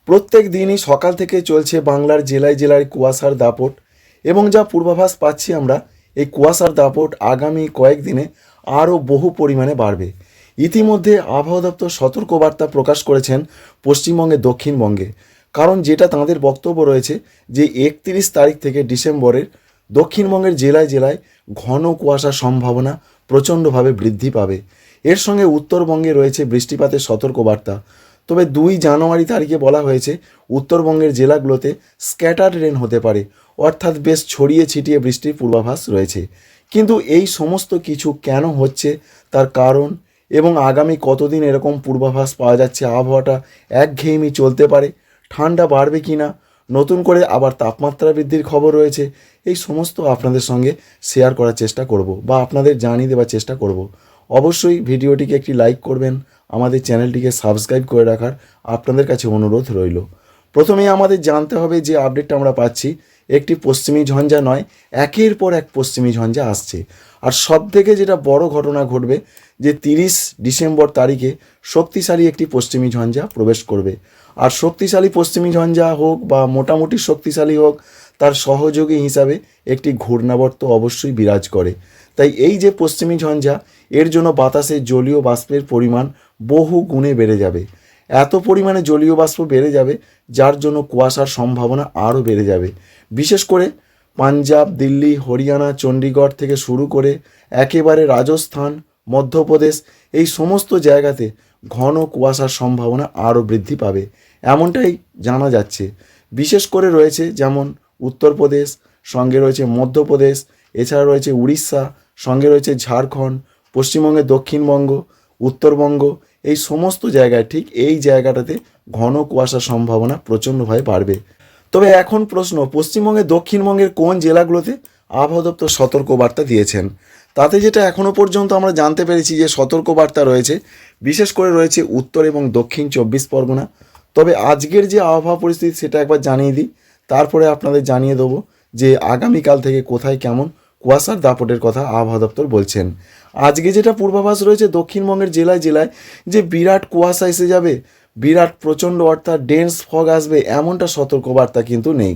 প্রত্যেক দিনই সকাল থেকে চলছে বাংলার জেলায় জেলায় কুয়াশার দাপট এবং যা পূর্বাভাস পাচ্ছি আমরা এই কুয়াশার দাপট আগামী কয়েকদিনে আরও বহু পরিমাণে বাড়বে। ইতিমধ্যে আবহাওয়া দপ্তর সতর্কবার্তা প্রকাশ করেছেন পশ্চিমবঙ্গে দক্ষিণবঙ্গে, কারণ যেটা তাঁদের বক্তব্য রয়েছে যে 31 তারিখ থেকে ডিসেম্বরের দক্ষিণবঙ্গের জেলায় জেলায় ঘন কুয়াশার সম্ভাবনা প্রচণ্ডভাবে বৃদ্ধি পাবে। এর সঙ্গে উত্তরবঙ্গে রয়েছে বৃষ্টিপাতের সতর্কবার্তা। তবে 2 জানুয়ারি তারিখে বলা হয়েছে উত্তরবঙ্গের জেলাগুলোতে স্ক্যাটার রেন হতে পারে, অর্থাৎ বেশ ছড়িয়ে ছিটিয়ে বৃষ্টির পূর্বাভাস রয়েছে। কিন্তু এই সমস্ত কিছু কেন হচ্ছে তার কারণ এবং আগামী কতদিন এরকম পূর্বাভাস পাওয়া যাচ্ছে, আবহাওয়াটা একঘেয়েমি চলতে পারে, ঠান্ডা বাড়বে কি না, নতুন করে আবার তাপমাত্রা বৃদ্ধির খবর রয়েছে, এই সমস্ত আপনাদের সঙ্গে শেয়ার করার চেষ্টা করব বা আপনাদের জানিয়ে দেওয়ার চেষ্টা করব। অবশ্যই ভিডিওটিকে একটি লাইক করবেন, আমাদের চ্যানেলটিকে সাবস্ক্রাইব করে রাখার আপনাদের কাছে অনুরোধ রইল। প্রথমেই আমাদের জানতে হবে যে আপডেটটা আমরা পাচ্ছি একটি পশ্চিমী ঝঞ্ঝা নয়, একের পর এক পশ্চিমী ঝঞ্ঝা আসছে। আর সবথেকে যেটা বড় ঘটনা ঘটবে যে 30 ডিসেম্বর তারিখে শক্তিশালী একটি পশ্চিমী ঝঞ্ঝা প্রবেশ করবে। আর শক্তিশালী পশ্চিমী ঝঞ্ঝা হোক বা মোটামুটি শক্তিশালী হোক, তার সহযোগী হিসাবে একটি ঘূর্ণাবর্ত অবশ্যই বিরাজ করে। তাই এই যে পশ্চিমী ঝঞ্ঝা, এর জন্য বাতাসে জলীয় বাষ্পের পরিমাণ বহু গুণে বেড়ে যাবে। এত পরিমাণে জলীয় বাষ্প বেড়ে যাবে যার জন্য কুয়াশার সম্ভাবনা আরও বেড়ে যাবে। বিশেষ করে পাঞ্জাব, দিল্লি, হরিয়ানা, চণ্ডীগড় থেকে শুরু করে একেবারে রাজস্থান, মধ্যপ্রদেশ, এই সমস্ত জায়গাতে ঘন কুয়াশার সম্ভাবনা আরও বৃদ্ধি পাবে এমনটাই জানা যাচ্ছে। বিশেষ করে রয়েছে যেমন উত্তরপ্রদেশ, সঙ্গে রয়েছে মধ্যপ্রদেশ, এছাড়া রয়েছে উড়িষ্যা, সঙ্গে রয়েছে ঝাড়খণ্ড, পশ্চিমবঙ্গের দক্ষিণবঙ্গ, উত্তরবঙ্গ, এই সমস্ত জায়গায় ঠিক এই জায়গাটাতে ঘন কুয়াশার সম্ভাবনা প্রচণ্ডভাবে বাড়বে। তবে এখন প্রশ্ন, পশ্চিমবঙ্গের দক্ষিণবঙ্গের কোন জেলাগুলোতে আবহাওয়া দপ্তর সতর্কবার্তা দিয়েছেন? তাতে যেটা এখনও পর্যন্ত আমরা জানতে পেরেছি যে সতর্কবার্তা রয়েছে, বিশেষ করে রয়েছে উত্তর এবং দক্ষিণ 24 পরগনা। তবে আজকের যে আবহাওয়া পরিস্থিতি সেটা একবার জানিয়ে দিই, তারপরে আপনাদের জানিয়ে দেবো যে আগামীকাল থেকে কোথায় কেমন কুয়াশার দাপটের কথা আবহাওয়া দপ্তর বলছেন। আজকে যেটা পূর্বাভাস রয়েছে দক্ষিণবঙ্গের জেলায় জেলায় যে বিরাট কুয়াশা এসে যাবে, বিরাট প্রচণ্ড অর্থাৎ ডেন্স ফগ আসবে, এমনটা সতর্কবার্তা কিন্তু নেই,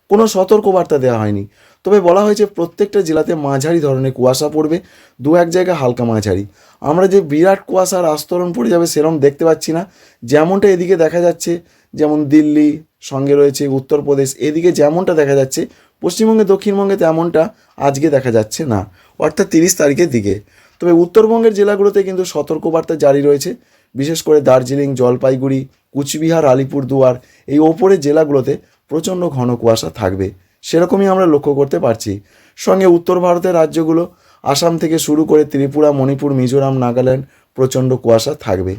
কোনো সতর্কবার্তা দেওয়া হয়নি। তবে বলা হয়েছে প্রত্যেকটা জেলাতে মাঝারি ধরনের কুয়াশা পড়বে, 2-1 জায়গায় হালকা মাঝারি। আমরা যে বিরাট কুয়াশার আস্তরণ পড়ে যাবে সেরকম দেখতে পাচ্ছি না, যেমনটা এদিকে দেখা যাচ্ছে, যেমন দিল্লি, সঙ্গে রয়েছে উত্তরপ্রদেশ, এদিকে যেমনটা দেখা যাচ্ছে পশ্চিমবঙ্গে দক্ষিণবঙ্গে তেমনটা আজকে দেখা যাচ্ছে না, অর্থাৎ 30 তারিখের দিকে। তবে উত্তরবঙ্গের জেলাগুলোতে কিন্তু সতর্কবার্তা জারি রয়েছে, বিশেষ করে দার্জিলিং, জলপাইগুড়ি, কুচবিহার, আলিপুরদুয়ার, এই ওপরের জেলাগুলোতে প্রচণ্ড ঘন কুয়াশা থাকবে, সেরকমই আমরা লক্ষ্য করতে পারছি। সঙ্গে উত্তর ভারতের রাজ্যগুলো আসাম থেকে শুরু করে ত্রিপুরা, মণিপুর, মিজোরাম, নাগাল্যান্ড প্রচণ্ড কুয়াশা থাকবে।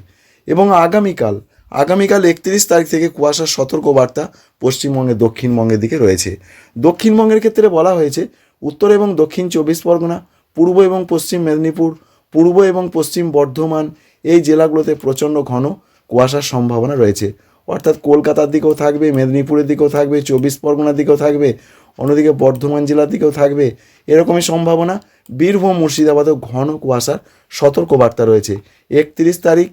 এবং আগামীকাল 31 তারিখ থেকে কুয়াশার সতর্কবার্তা পশ্চিমবঙ্গে দক্ষিণবঙ্গের দিকে রয়েছে। দক্ষিণবঙ্গের ক্ষেত্রে বলা হয়েছে উত্তর এবং দক্ষিণ 24 পরগনা, পূর্ব এবং পশ্চিম মেদিনীপুর, পূর্ব এবং পশ্চিম বর্ধমান, এই জেলাগুলোতে প্রচণ্ড ঘন কুয়াশার সম্ভাবনা রয়েছে। অর্থাৎ কলকাতার দিকেও থাকবে, মেদিনীপুরের দিকেও থাকবে, 24 পরগনার দিকেও থাকবে, অন্যদিকে বর্ধমান জেলার দিকেও থাকবে, এরকমই সম্ভাবনা। বীরভূম, মুর্শিদাবাদেও ঘন কুয়াশার সতর্কবার্তা রয়েছে 31 তারিখ।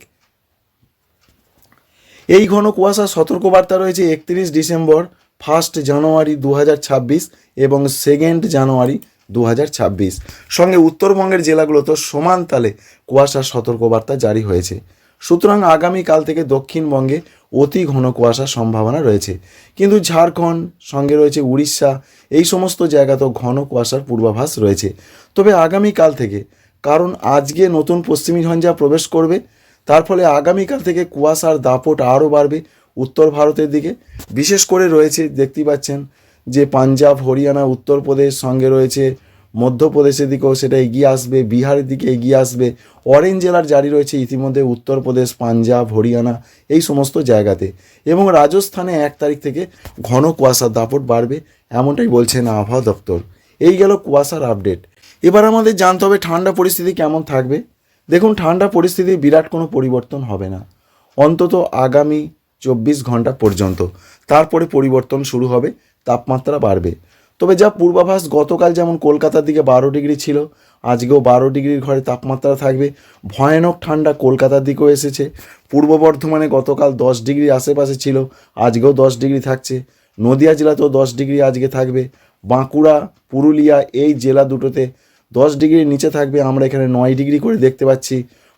এই ঘন কুয়াশার সতর্কবার্তা রয়েছে 31 ডিসেম্বর, 1 জানুয়ারি 2026 এবং 2 জানুয়ারি 2026। সঙ্গে উত্তরবঙ্গের জেলাগুলো তো সমান তালে কুয়াশার সতর্কবার্তা জারি হয়েছে। সুতরাং আগামীকাল থেকে দক্ষিণবঙ্গে অতি ঘন কুয়াশার সম্ভাবনা রয়েছে, কিন্তু ঝাড়খণ্ড, সঙ্গে রয়েছে উড়িষ্যা, এই সমস্ত জায়গাতেও ঘন কুয়াশার পূর্বাভাস রয়েছে। তবে আগামীকাল থেকে, কারণ আজকে নতুন পশ্চিমী ঝঞ্ঝা প্রবেশ করবে, তার ফলে আগামীকাল থেকে কুয়াশার দাপট আরও বাড়বে উত্তর ভারতের দিকে। বিশেষ করে রয়েছে দেখতেই পাচ্ছেন যে পাঞ্জাব, হরিয়ানা, উত্তরপ্রদেশ, সঙ্গে রয়েছে মধ্যপ্রদেশের দিকেও সেটা এগিয়ে আসবে, বিহারের দিকে এগিয়ে আসবে। অরেঞ্জ অ্যালার্ট জারি রয়েছে ইতিমধ্যে উত্তরপ্রদেশ, পাঞ্জাব, হরিয়ানা, এই সমস্ত জায়গাতে। এবং রাজস্থানে 1 তারিখ থেকে ঘন কুয়াশার দাপট বাড়বে, এমনটাই বলছেন আবহাওয়া দপ্তর। এই গেল কুয়াশার আপডেট। এবার আমাদের জানতে হবে ঠান্ডা পরিস্থিতি কেমন থাকবে। দেখুন, ঠান্ডা পরিস্থিতি বিরাট কোনো পরিবর্তন হবে না, অন্তত আগামী 24 ঘন্টা পর্যন্ত। তারপরে পরিবর্তন শুরু হবে, তাপমাত্রা বাড়বে। তবে যা পূর্বাভাস গতকাল যেমন কলকাতার দিকে 12 ডিগ্রি ছিল, আজকেও 12 ডিগ্রির ঘরে তাপমাত্রা থাকবে। ভয়ানক ঠান্ডা কলকাতার দিকেও এসেছে। পূর্ব বর্ধমানে গতকাল 10 ডিগ্রি আশেপাশে ছিল, আজকেও 10 ডিগ্রি থাকছে। নদিয়া জেলাতেও 10 ডিগ্রি আজকে থাকবে। বাঁকুড়া, পুরুলিয়া এই জেলা দুটোতে 10 ডিগ্রির নিচে থাকবে। আমরা এখানে 9 ডিগ্রি করে দেখতে পাচ্ছি।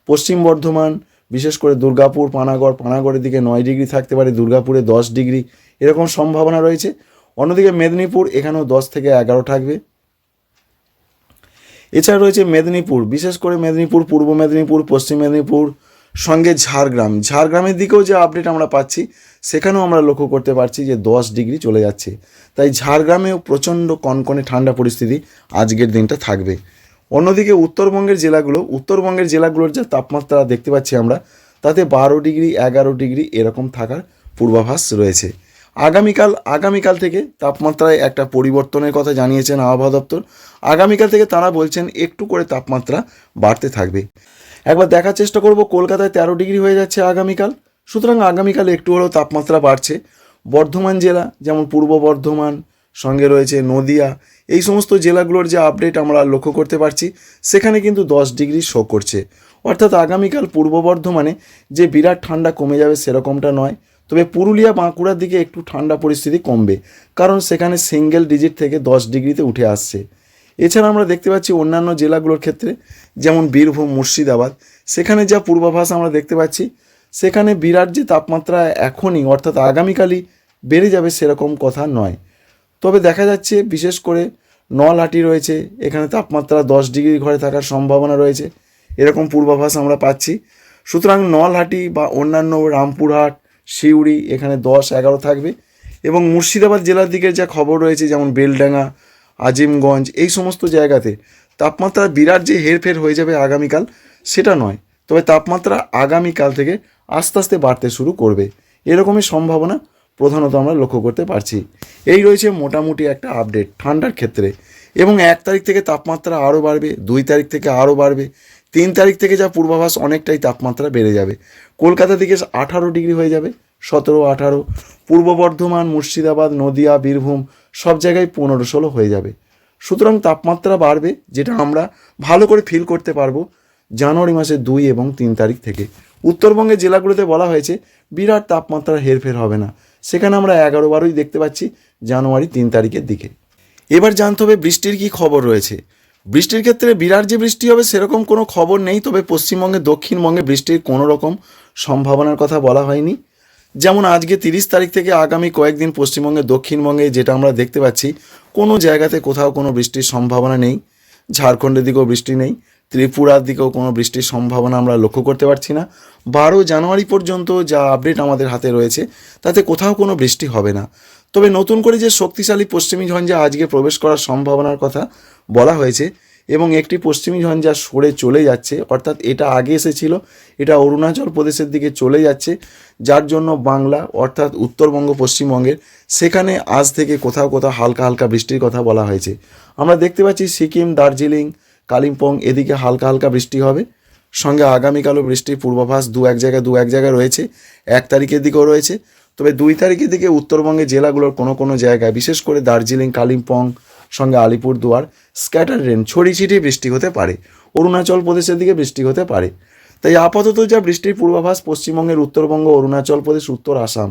পশ্চিম বর্ধমান, বিশেষ করে দুর্গাপুর, পানাগড়ের দিকে 9 ডিগ্রি থাকতে পারে, দুর্গাপুরে 10 ডিগ্রি এরকম সম্ভাবনা রয়েছে। অন্যদিকে মেদিনীপুর, এখানেও 10 থেকে 11 থাকবে। এছাড়া রয়েছে মেদিনীপুর, বিশেষ করে মেদিনীপুর, পূর্ব মেদিনীপুর, পশ্চিম মেদিনীপুর, সঙ্গে ঝাড়গ্রামের দিকেও যে আপডেট আমরা পাচ্ছি সেখানেও আমরা লক্ষ্য করতে পারছি যে 10 ডিগ্রি চলে যাচ্ছে। তাই ঝাড়গ্রামেও প্রচণ্ড কনকনে ঠান্ডা পরিস্থিতি আজকের দিনটা থাকবে। অন্যদিকে উত্তরবঙ্গের জেলাগুলোর যে তাপমাত্রা দেখতে পাচ্ছি আমরা, তাতে 12 ডিগ্রি 11 ডিগ্রি এরকম থাকার পূর্বাভাস রয়েছে। আগামীকাল থেকে তাপমাত্রায় একটা পরিবর্তনের কথা জানিয়েছেন আবহাওয়া দপ্তর। আগামীকাল থেকে তারা বলছেন একটু করে তাপমাত্রা বাড়তে থাকবে। একবার দেখার চেষ্টা করব, কলকাতায় 13 ডিগ্রি হয়ে যাচ্ছে আগামীকাল। সুতরাং আগামীকাল একটু হলেও তাপমাত্রা বাড়ছে। বর্ধমান জেলা, যেমন পূর্ব বর্ধমান, সঙ্গে রয়েছে নদিয়া, এই সমস্ত জেলাগুলোর যে আপডেট আমরা লক্ষ্য করতে পারছি সেখানে কিন্তু 10 ডিগ্রি শো করছে। অর্থাৎ আগামীকাল পূর্ব বর্ধমানে যে বিরাট ঠান্ডা কমে যাবে সেরকমটা নয়। তবে পুরুলিয়া, বাঁকুড়ার দিকে একটু ঠান্ডা পরিস্থিতি কমবে, কারণ সেখানে সিঙ্গেল ডিজিট থেকে 10 ডিগ্রিতে উঠে আসছে। এছাড়া আমরা দেখতে পাচ্ছি অন্যান্য জেলাগুলোর ক্ষেত্রে, যেমন বীরভূম, মুর্শিদাবাদ, সেখানে যা পূর্বাভাস আমরা দেখতে পাচ্ছি সেখানে বিরাট যে তাপমাত্রা এখনই অর্থাৎ আগামীকালই বেড়ে যাবে সেরকম কথা নয়। তবে দেখা যাচ্ছে বিশেষ করে নলহাটি রয়েছে, এখানে তাপমাত্রা 10 ডিগ্রি ঘরে থাকার সম্ভাবনা রয়েছে, এরকম পূর্বাভাস আমরা পাচ্ছি। সুতরাং নলহাটি বা অন্যান্য রামপুরহাট, সিউড়ি, এখানে 10-11 থাকবে। এবং মুর্শিদাবাদ জেলার দিকে যা খবর রয়েছে, যেমন বেলডাঙ্গা, আজিমগঞ্জ, এই সমস্ত জায়গাতে তাপমাত্রা বিরাট যে হেরফের হয়ে যাবে আগামীকাল সেটা নয়। তবে তাপমাত্রা আগামীকাল থেকে আস্তে আস্তে বাড়তে শুরু করবে, এরকমই সম্ভাবনা প্রধানত আমরা লক্ষ্য করতে পারছি। এই রয়েছে মোটামুটি একটা আপডেট ঠান্ডার ক্ষেত্রে। এবং 1 তারিখ থেকে তাপমাত্রা আরও বাড়বে, 2 তারিখ থেকে আরও বাড়বে, 3 তারিখ থেকে যা পূর্বাভাস অনেকটাই তাপমাত্রা বেড়ে যাবে। কলকাতা দিকে 18 ডিগ্রি হয়ে যাবে, 17-18। পূর্ব বর্ধমান, মুর্শিদাবাদ, নদিয়া, বীরভূম সব জায়গায় 15-16 হয়ে যাবে। সুতরাং তাপমাত্রা বাড়বে, যেটা আমরা ভালো করে ফিল করতে পারবো জানুয়ারি মাসের 2 এবং 3 তারিখ থেকে। উত্তরবঙ্গের জেলাগুলোতে বলা হয়েছে বিরাট তাপমাত্রা হেরফের হবে না, সেখানে আমরা 11-12ই দেখতে পাচ্ছি জানুয়ারি 3 তারিখের দিকে। এবার জানতে হবে বৃষ্টির কী খবর রয়েছে। বৃষ্টির ক্ষেত্রে বিরাট যে বৃষ্টি হবে সেরকম কোনো খবর নেই, তবে পশ্চিমবঙ্গে, দক্ষিণবঙ্গে বৃষ্টির কোনো রকম সম্ভাবনার কথা বলা হয়নি। যেমন আজকে 30 তারিখ থেকে আগামী কয়েকদিন পশ্চিমবঙ্গে, দক্ষিণবঙ্গে যেটা আমরা দেখতে পাচ্ছি কোনো জায়গাতে কোথাও কোনো বৃষ্টির সম্ভাবনা নেই। ঝাড়খণ্ডের দিকেও বৃষ্টি নেই, ত্রিপুরার দিকেও কোনো বৃষ্টির সম্ভাবনা আমরা লক্ষ্য করতে পারছি না। 12 জানুয়ারি পর্যন্ত যা আপডেট আমাদের হাতে রয়েছে তাতে কোথাও কোনো বৃষ্টি হবে না। তবে নতুন করে যে শক্তিশালী পশ্চিমী ঝঞ্ঝা আজকে প্রবেশ করার সম্ভাবনার কথা বলা হয়েছে, এবং একটি পশ্চিমী ঝঞ্ঝা সরে চলে যাচ্ছে, অর্থাৎ এটা আগে এসেছিল, এটা অরুণাচল প্রদেশের দিকে চলে যাচ্ছে, যার জন্য বাংলা অর্থাৎ উত্তরবঙ্গ, পশ্চিমবঙ্গের সেখানে আজ থেকে কোথাও কোথাও হালকা হালকা বৃষ্টির কথা বলা হয়েছে। আমরা দেখতে পাচ্ছি সিকিম, দার্জিলিং, কালিম্পং এদিকে হালকা হালকা বৃষ্টি হবে। সঙ্গে আগামীকালও বৃষ্টির পূর্বাভাস দু এক জায়গায় রয়েছে, 1 তারিখের দিকেও রয়েছে। তবে 2 তারিখের দিকে উত্তরবঙ্গের জেলাগুলোর কোনো জায়গায়, বিশেষ করে দার্জিলিং, কালিম্পং, সঙ্গে আলিপুরদুয়ার, স্ক্যাটার রেন, ছড়িয়ে ছিটিয়ে বৃষ্টি হতে পারে। অরুণাচল প্রদেশের দিকে বৃষ্টি হতে পারে। তাই আপাতত যা বৃষ্টির পূর্বাভাস, পশ্চিমবঙ্গের উত্তরবঙ্গ, অরুণাচল প্রদেশ, উত্তর আসাম,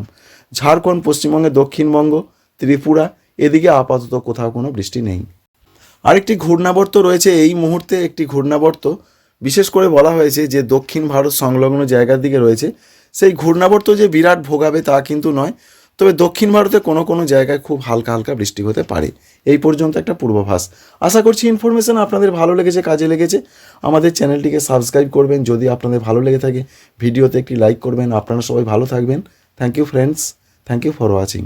ঝাড়খণ্ড, পশ্চিমবঙ্গের দক্ষিণবঙ্গ, ত্রিপুরা এদিকে আপাতত কোথাও কোনো বৃষ্টি নেই। আরেকটি ঘূর্ণাবর্ত রয়েছে এই মুহূর্তে, একটি ঘূর্ণাবর্ত বিশেষ করে বলা হয়েছে যে দক্ষিণ ভারত সংলগ্ন জায়গার দিকে রয়েছে। সেই ঘূর্ণাবর্ত যে বিরাট ভোগাবে তা কিন্তু নয়, তবে দক্ষিণ ভারতে কোনো জায়গায় খুব হালকা হালকা বৃষ্টি হতে পারে। এই পর্যন্ত একটা পূর্বাভাস। আশা করছি ইনফরমেশন আপনাদের ভালো লেগেছে, কাজে লেগেছে। আমাদের চ্যানেলটিকে সাবস্ক্রাইব করবেন যদি আপনাদের ভালো লেগে থাকে, ভিডিওতে একটি লাইক করবেন। আপনারা সবাই ভালো থাকবেন। Thank you friends, thank you for watching.